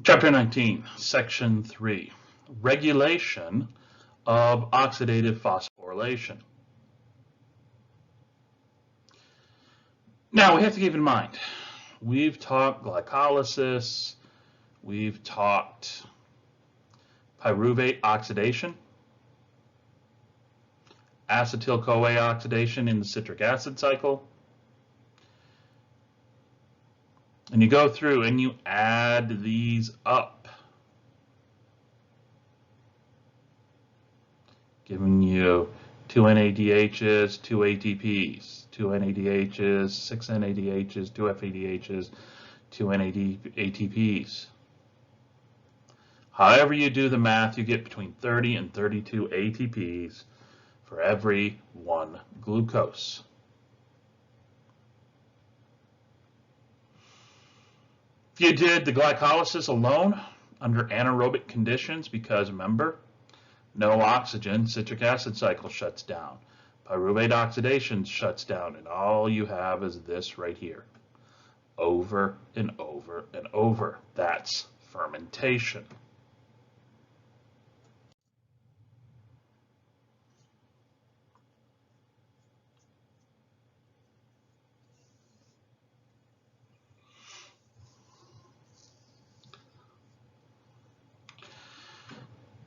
Chapter 19, Section 3, Regulation of Oxidative Phosphorylation. Now we have to keep in mind, we've talked glycolysis, we've talked pyruvate oxidation, acetyl-CoA oxidation in the citric acid cycle. And you go through and you add these up, giving you 2 NADHs, 2 ATPs, 2 NADHs, 6 NADHs, 2 FADHs, 2 ATPs. However you do the math, you get between 30 and 32 ATPs for every 1 glucose. If you did the glycolysis alone under anaerobic conditions, because remember, no oxygen, citric acid cycle shuts down. Pyruvate oxidation shuts down, and all you have is this right here. Over and over and over. That's fermentation.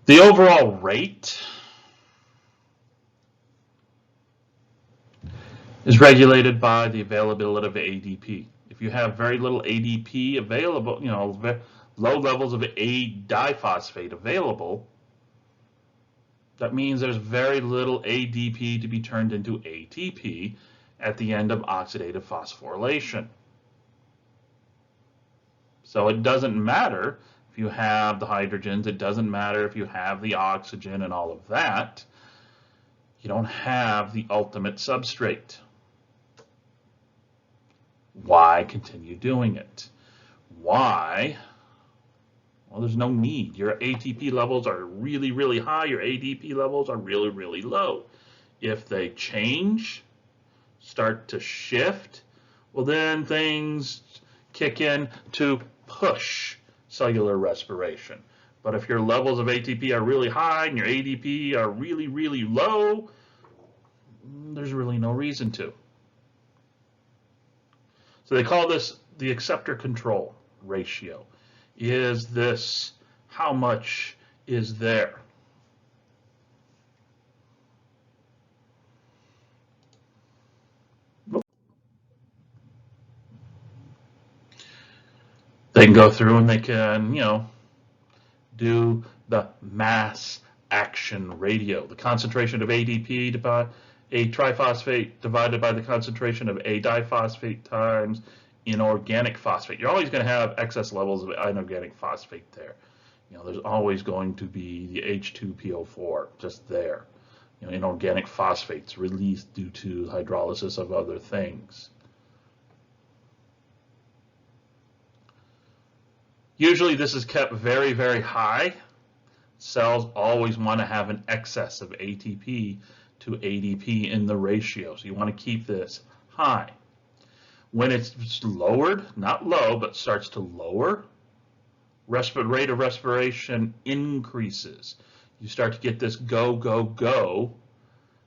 The overall rate is regulated by the availability of ADP. If you have very little ADP available, low levels of A diphosphate available, that means there's very little ADP to be turned into ATP at the end of oxidative phosphorylation. So it doesn't matter if you have the hydrogens, it doesn't matter if you have the oxygen and all of that. You don't have the ultimate substrate. Why continue doing it? Why? Well, there's no need. Your ATP levels are really, really high. Your ADP levels are really, really low. If they change, start to shift, well, then things kick in to push cellular respiration. But if your levels of ATP are really high and your ADP are really, really low, there's really no reason to. So they call this the acceptor control ratio. Is this how much is there? They can go through and they can, do the mass action ratio, the concentration of ADP divided a triphosphate divided by the concentration of A diphosphate times inorganic phosphate. You're always going to have excess levels of inorganic phosphate there. There's always going to be the H2PO4 just there. Inorganic phosphates released due to hydrolysis of other things. Usually this is kept very, very high. Cells always want to have an excess of ATP to ADP in the ratio. So you want to keep this high. When it's lowered, not low, but starts to lower, rate of respiration increases. You start to get this go, go, go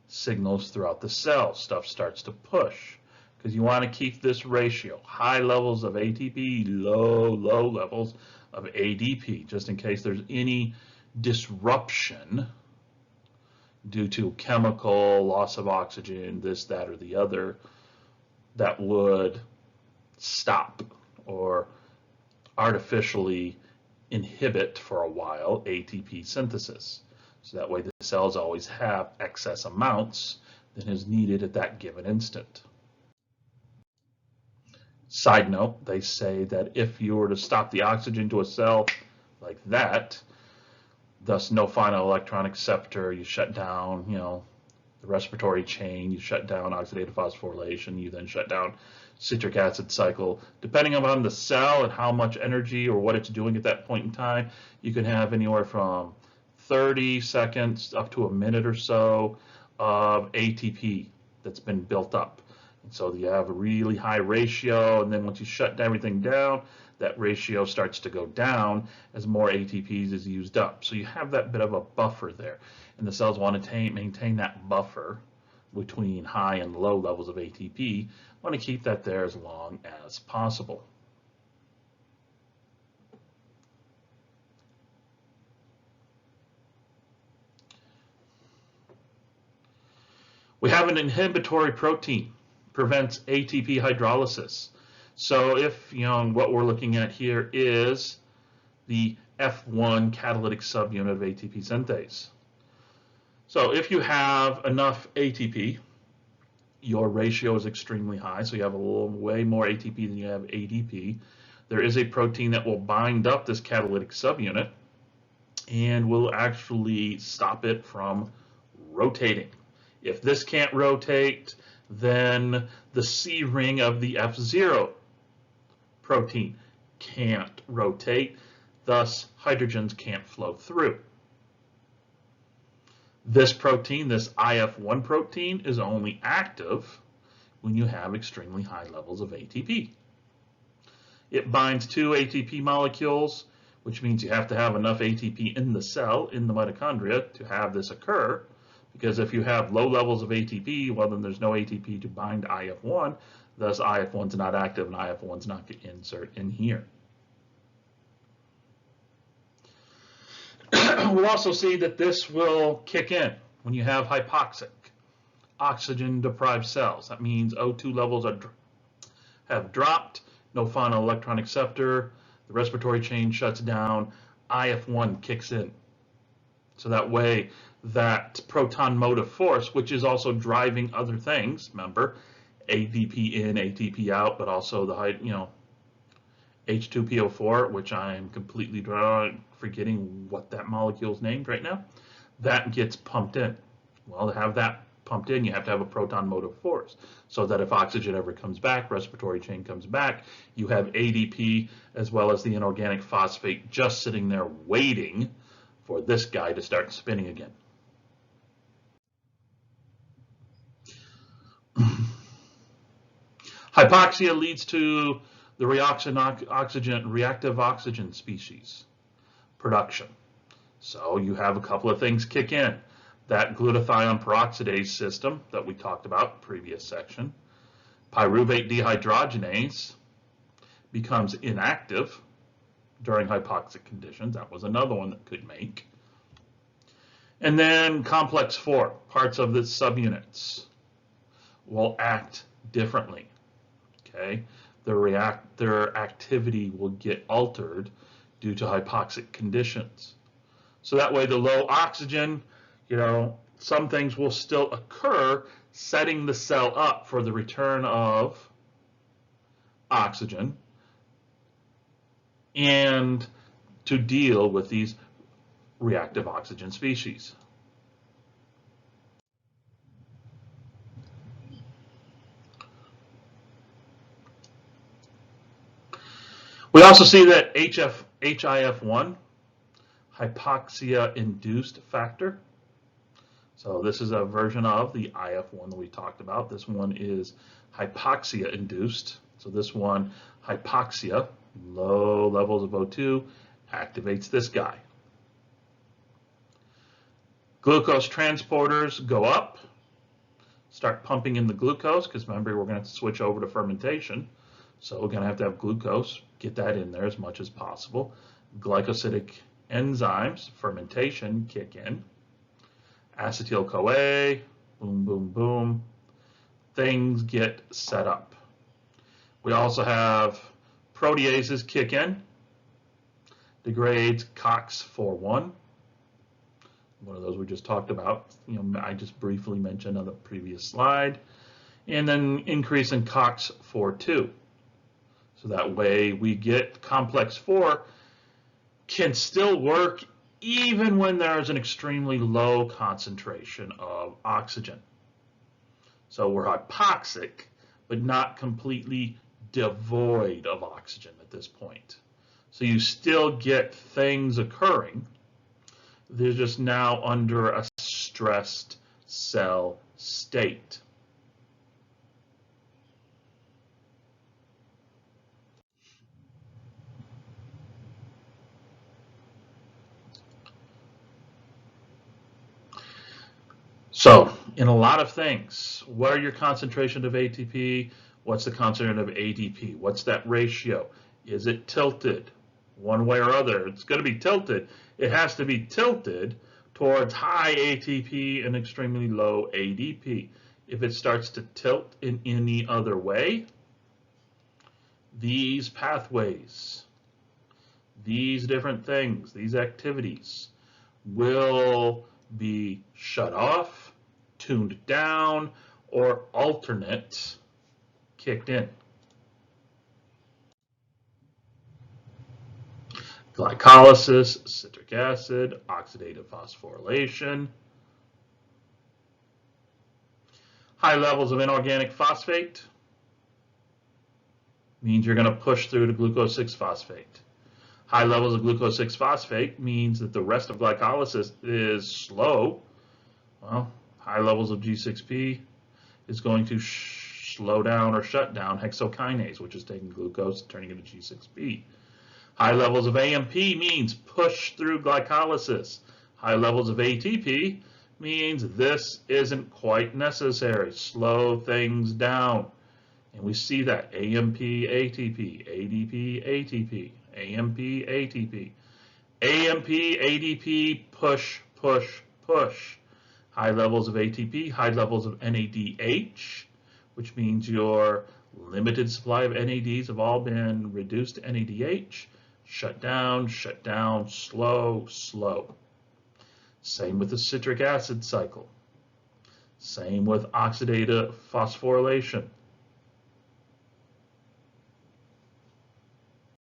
signals throughout the cell. Stuff starts to push. Because you want to keep this ratio, high levels of ATP, low levels of ADP, just in case there's any disruption due to chemical, loss of oxygen, this, that, or the other, that would stop or artificially inhibit for a while ATP synthesis. So that way the cells always have excess amounts than is needed at that given instant. Side note, they say that if you were to stop the oxygen to a cell like that, thus no final electron acceptor, you shut down, the respiratory chain, you shut down oxidative phosphorylation, you then shut down citric acid cycle. Depending upon the cell and how much energy or what it's doing at that point in time, you can have anywhere from 30 seconds up to a minute or so of ATP that's been built up. And so you have a really high ratio, and then once you shut everything down, that ratio starts to go down as more ATPs is used up. So you have that bit of a buffer there. And the cells want to maintain that buffer between high and low levels of ATP. Want to keep that there as long as possible. We have an inhibitory protein, prevents ATP hydrolysis. So if, what we're looking at here is the F1 catalytic subunit of ATP synthase. So if you have enough ATP, your ratio is extremely high, so you have way more ATP than you have ADP. There is a protein that will bind up this catalytic subunit and will actually stop it from rotating. If this can't rotate, then the C ring of the F0 protein can't rotate, thus hydrogens can't flow through. This protein, this IF1 protein, is only active when you have extremely high levels of ATP. It binds two ATP molecules, which means you have to have enough ATP in the cell, in the mitochondria, to have this occur. Because if you have low levels of ATP, well, then there's no ATP to bind IF1, thus IF1's not active and IF1's not going to insert in here. We'll also see that this will kick in when you have hypoxic, oxygen-deprived cells. That means O2 levels have dropped, no final electron acceptor, the respiratory chain shuts down, IF1 kicks in. So that way, that proton motive force, which is also driving other things, remember, ADP in, ATP out, but also the H2PO4, which I'm completely forgetting what that molecule is named right now, that gets pumped in. Well, to have that pumped in, you have to have a proton motive force, so that if oxygen ever comes back, respiratory chain comes back, you have ADP as well as the inorganic phosphate just sitting there waiting for this guy to start spinning again. Hypoxia leads to the reactive oxygen species production. So you have a couple of things kick in. That glutathione peroxidase system that we talked about in the previous section. Pyruvate dehydrogenase becomes inactive during hypoxic conditions. That was another one that could make. And then complex 4, parts of the subunits will act differently. Okay, their activity will get altered due to hypoxic conditions. So that way the low oxygen, some things will still occur, setting the cell up for the return of oxygen and to deal with these reactive oxygen species. We also see that HIF1, hypoxia-induced factor. So this is a version of the IF1 that we talked about. This one is hypoxia-induced. So this one, hypoxia, low levels of O2, activates this guy. Glucose transporters go up, start pumping in the glucose, because remember, we're going to have to switch over to fermentation. So we're going to have glucose, get that in there as much as possible. Glycosidic enzymes, fermentation, kick in. Acetyl-CoA, boom, boom, boom. Things get set up. We also have proteases kick in. Degrades COX-4-1. One of those we just talked about. I just briefly mentioned on the previous slide. And then increase in COX-4-2. So that way we get complex 4 can still work even when there's an extremely low concentration of oxygen. So we're hypoxic, but not completely devoid of oxygen at this point. So you still get things occurring. They're just now under a stressed cell state. So in a lot of things, what are your concentration of ATP? What's the concentration of ADP? What's that ratio? Is it tilted one way or other? It's going to be tilted. It has to be tilted towards high ATP and extremely low ADP. If it starts to tilt in any other way, these pathways, these different things, these activities will be shut off, tuned down, or alternate kicked in. Glycolysis, citric acid, oxidative phosphorylation. High levels of inorganic phosphate means you're going to push through to glucose 6-phosphate. High levels of glucose 6-phosphate means that the rest of glycolysis is slow. Well, high levels of G6P is going to slow down or shut down hexokinase, which is taking glucose and turning it into G6P. High levels of AMP means push through glycolysis. High levels of ATP means this isn't quite necessary. Slow things down. And we see that AMP, ATP, ADP, ATP, AMP, ATP. AMP, ADP, push, push, push. High levels of ATP, high levels of NADH, which means your limited supply of NADs have all been reduced to NADH. Shut down, slow, slow. Same with the citric acid cycle. Same with oxidative phosphorylation.